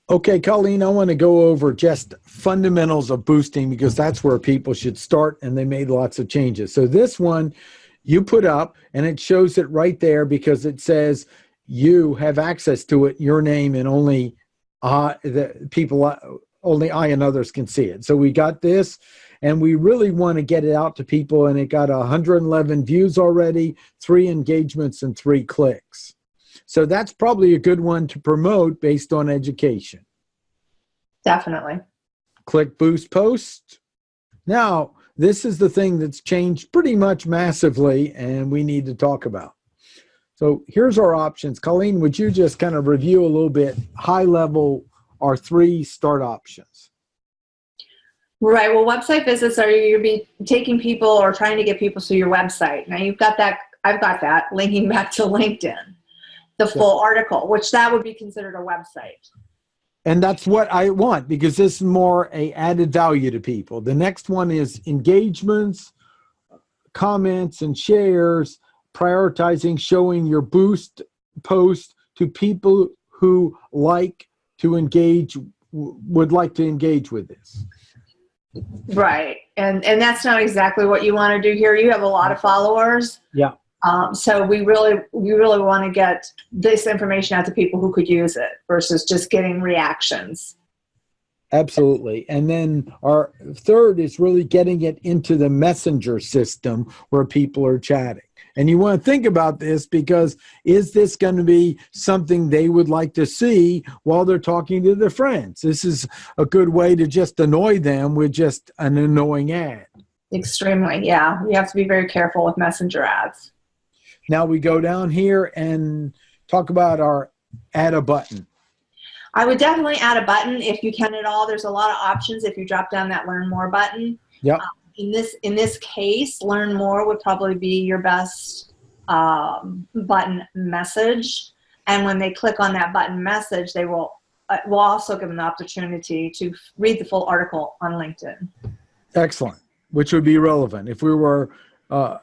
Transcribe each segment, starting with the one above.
Okay, Colleen, I want to go over just fundamentals of boosting because that's where people should start, and they made lots of changes. So this one you put up, and it shows it right there because it says you have access to it, your name, and only the people, only I and others can see it. So we got this, and we really want to get it out to people, and it got 111 views already, 3 engagements, and 3 clicks. So that's probably a good one to promote based on education. Definitely. Click boost post. Now, this is the thing that's changed pretty much massively and we need to talk about. So here's our options. Colleen, would you just kind of review a little bit high level our 3 start options? Right. Well, website visits are you be taking people or trying to get people to your website. Now you've got that. I've got that linking back to LinkedIn, the full article, which that would be considered a website. And that's what I want because this is more a added value to people. The next one is engagements, comments, and shares, prioritizing showing your boost post to people who like to engage, would like to engage with this. Right. And that's not exactly what you want to do here. You have a lot of followers. Yeah. So we really want to get this information out to people who could use it versus just getting reactions. Absolutely. And then our third is really getting it into the messenger system where people are chatting. And you want to think about this because is this going to be something they would like to see while they're talking to their friends? This is a good way to just annoy them with just an annoying ad. Extremely, yeah. You have to be very careful with messenger ads. Now we go down here and talk about our add a button. I would definitely add a button if you can at all. There's a lot of options if you drop down that learn more button. Yep. In this case, learn more would probably be your best button message. And when they click on that button message, they will also give them the opportunity to read the full article on LinkedIn. Excellent. Which would be relevant. If we were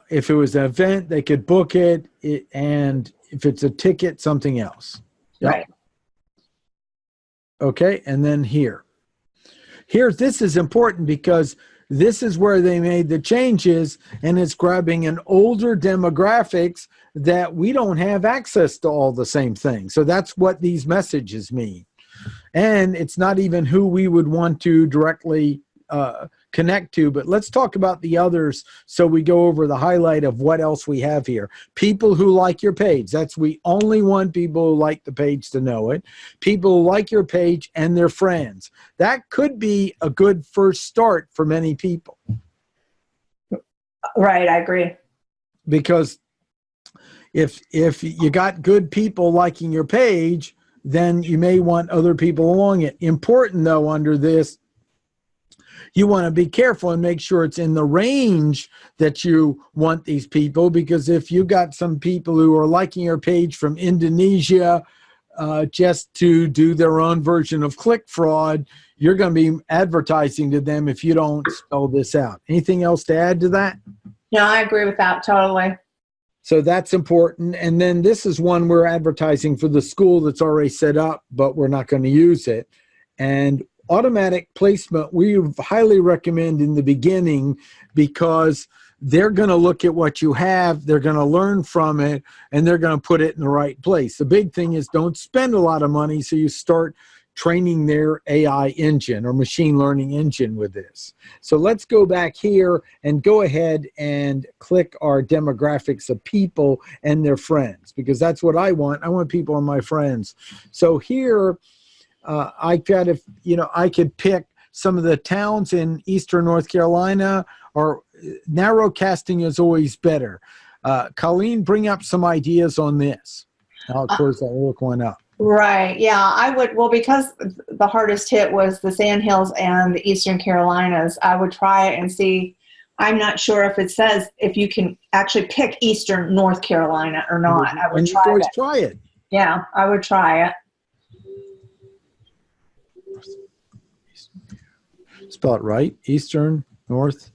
if it was an event, they could book it, and if it's a ticket, something else. Yep. Right. Okay, and then this is important because this is where they made the changes, and it's grabbing an older demographics that we don't have access to all the same things. So that's what these messages mean. And it's not even who we would want to directly connect to, but let's talk about the others so we go over the highlight of what else we have here. People who like your page. We only want people who like the page to know it. People who like your page and their friends. That could be a good first start for many people. Right, I agree. Because if you got good people liking your page, then you may want other people along it. Important though under this, you want to be careful and make sure it's in the range that you want these people, because if you got some people who are liking your page from Indonesia just to do their own version of click fraud, you're going to be advertising to them if you don't spell this out. Anything else to add to that? No, I agree with that totally. So that's important. And then this is one we're advertising for the school that's already set up, but we're not going to use it. And automatic placement, we highly recommend in the beginning because they're going to look at what you have, they're going to learn from it, and they're going to put it in the right place. The big thing is don't spend a lot of money so you start training their AI engine or machine learning engine with this. So let's go back here and go ahead and click our demographics of people and their friends, because that's what I want. I want people and my friends. So here, I could pick some of the towns in Eastern North Carolina, or narrow casting is always better. Colleen, bring up some ideas on this. Of course, I'll look one up. Right. Yeah, I would. Well, because the hardest hit was the Sandhills and the Eastern Carolinas, I would try it and see. I'm not sure if it says if you can actually pick Eastern North Carolina or not. I would try it. Yeah, I would try it. Spell it right. Eastern, North.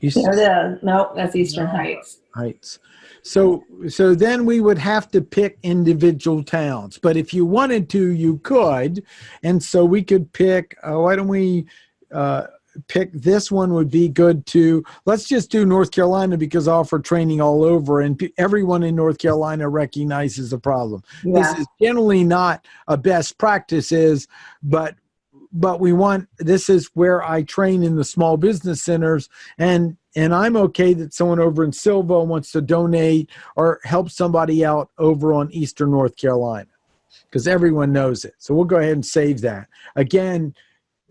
There it is. Nope, that's Eastern Heights. Heights. So then we would have to pick individual towns, but if you wanted to, you could. And so we could pick, why don't we pick this one would be good to, let's just do North Carolina because I offer training all over and everyone in North Carolina recognizes the problem. Yeah. This is generally not a best practices, but we want, this is where I train in the small business centers, and I'm okay that someone over in Silva wants to donate or help somebody out over on Eastern North Carolina because everyone knows it. So we'll go ahead and save that. Again,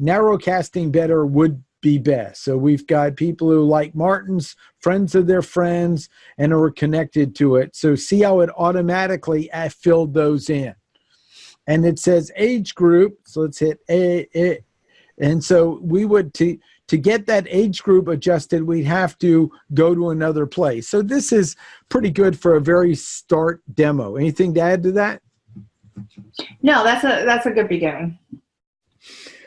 narrowcasting better would be best. So we've got people who like Martin's, friends of their friends, and are connected to it. So see how it automatically filled those in. And it says age group, so let's hit A. And so we would, to get that age group adjusted, we'd have to go to another place. So this is pretty good for a very start demo. Anything to add to that? No, that's a good beginning.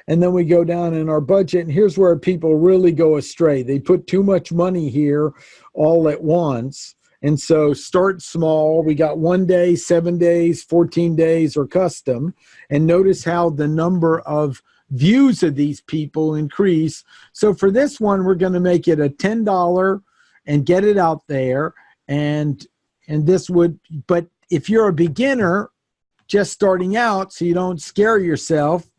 And then we go down in our budget, and here's where people really go astray. They put too much money here all at once. And so start small. We got 1 day, 7 days, 14 days, or custom. And notice how the number of views of these people increase. So for this one, we're going to make it a $10 and get it out there. And this would, but if you're a beginner just starting out, so you don't scare yourself,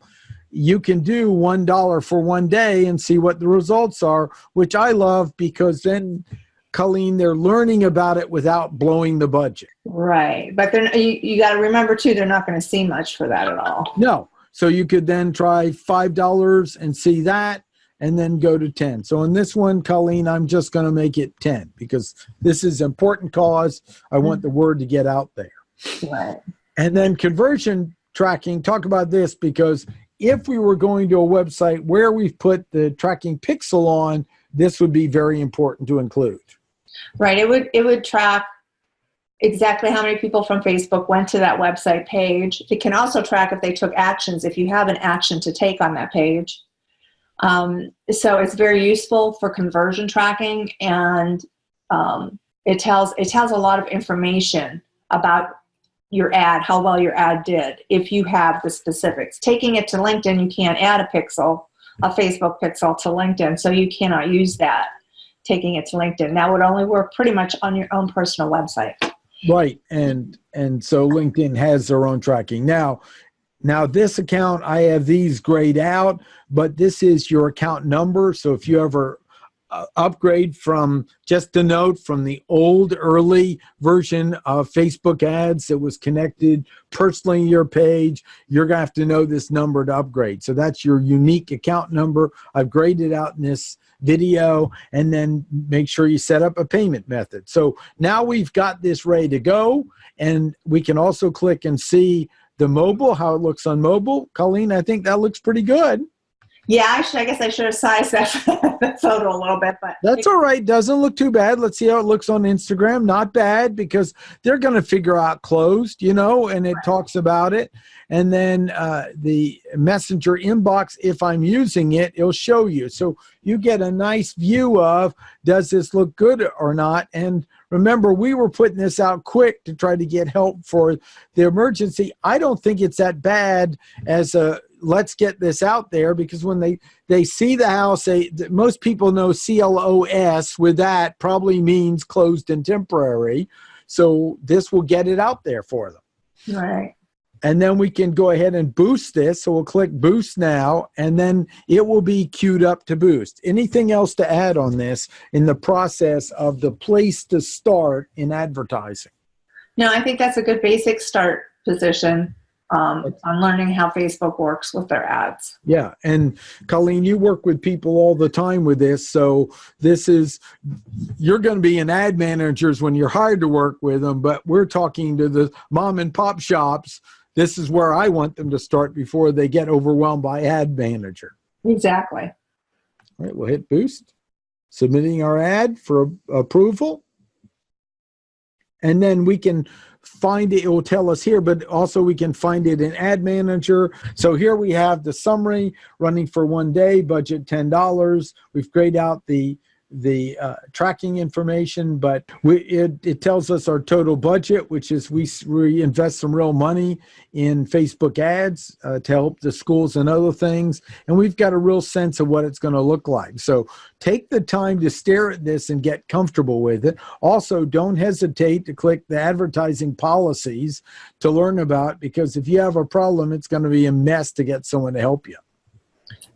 you can do $1 for 1 day and see what the results are, which I love because then, Colleen, they're learning about it without blowing the budget. Right. But you got to remember, too, they're not going to see much for that at all. No. So you could then try $5 and see that and then go to 10. So in this one, Colleen, I'm just going to make it 10 because this is important cause. I want the word to get out there. Right. And then conversion tracking, talk about this because if we were going to a website where we've put the tracking pixel on, this would be very important to include. Right. It would track exactly how many people from Facebook went to that website page. It can also track if they took actions, if you have an action to take on that page. So it's very useful for conversion tracking, and it tells a lot of information about your ad, how well your ad did, if you have the specifics. Taking it to LinkedIn, you can't add a Facebook pixel to LinkedIn, so you cannot use that. Taking it to LinkedIn, that would only work pretty much on your own personal website. Right, and so LinkedIn has their own tracking. Now this account, I have these grayed out, but this is your account number. So if you ever upgrade from, just a note, from the old early version of Facebook ads that was connected personally to your page, you're going to have to know this number to upgrade. So that's your unique account number. I've graded out in this video, and then make sure you set up a payment method. So now we've got this ready to go, and we can also click and see the mobile, how it looks on mobile. Colleen, I think that looks pretty good. Yeah, I guess I should have sized that photo a little bit, but that's all right. Doesn't look too bad. Let's see how it looks on Instagram. Not bad, because they're going to figure out closed, and it talks about it. And then the messenger inbox, if I'm using it, it'll show you. So you get a nice view of, does this look good or not? And remember, we were putting this out quick to try to get help for the emergency. I don't think it's that bad as a, let's get this out there, because when they see the house, most people know CLOS with that probably means closed and temporary. So this will get it out there for them. Right. And then we can go ahead and boost this. So we'll click boost now, and then it will be queued up to boost. Anything else to add on this in the process of the place to start in advertising? No, I think that's a good basic start position on learning how Facebook works with their ads. Yeah. And Colleen, you work with people all the time with this. So you're going to be an ad managers when you're hired to work with them, but we're talking to the mom and pop shops. This is where I want them to start before they get overwhelmed by ad manager. Exactly. All right, we'll hit boost, submitting our ad for approval. And then we can find it. It will tell us here, but also we can find it in Ad Manager. So here we have the summary running for 1 day, budget $10. We've grayed out the tracking information, but it tells us our total budget, which is we invest some real money in Facebook ads to help the schools and other things, and we've got a real sense of what it's going to look like. So take the time to stare at this and get comfortable with it. Also, don't hesitate to click the advertising policies to learn about, because if you have a problem, it's going to be a mess to get someone to help you.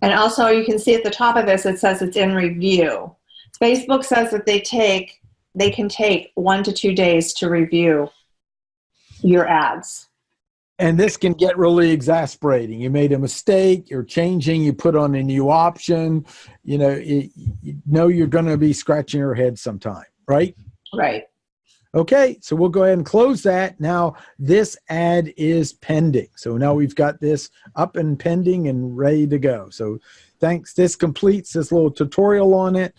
And also, you can see at the top of this, it says it's in review. Facebook says that they can take 1 to 2 days to review your ads. And this can get really exasperating. You made a mistake, you're changing, you put on a new option, you know you're going to be scratching your head sometime, right? Right. Okay, so we'll go ahead and close that. Now this ad is pending. So now we've got this up and pending and ready to go. So thanks. This completes this little tutorial on it.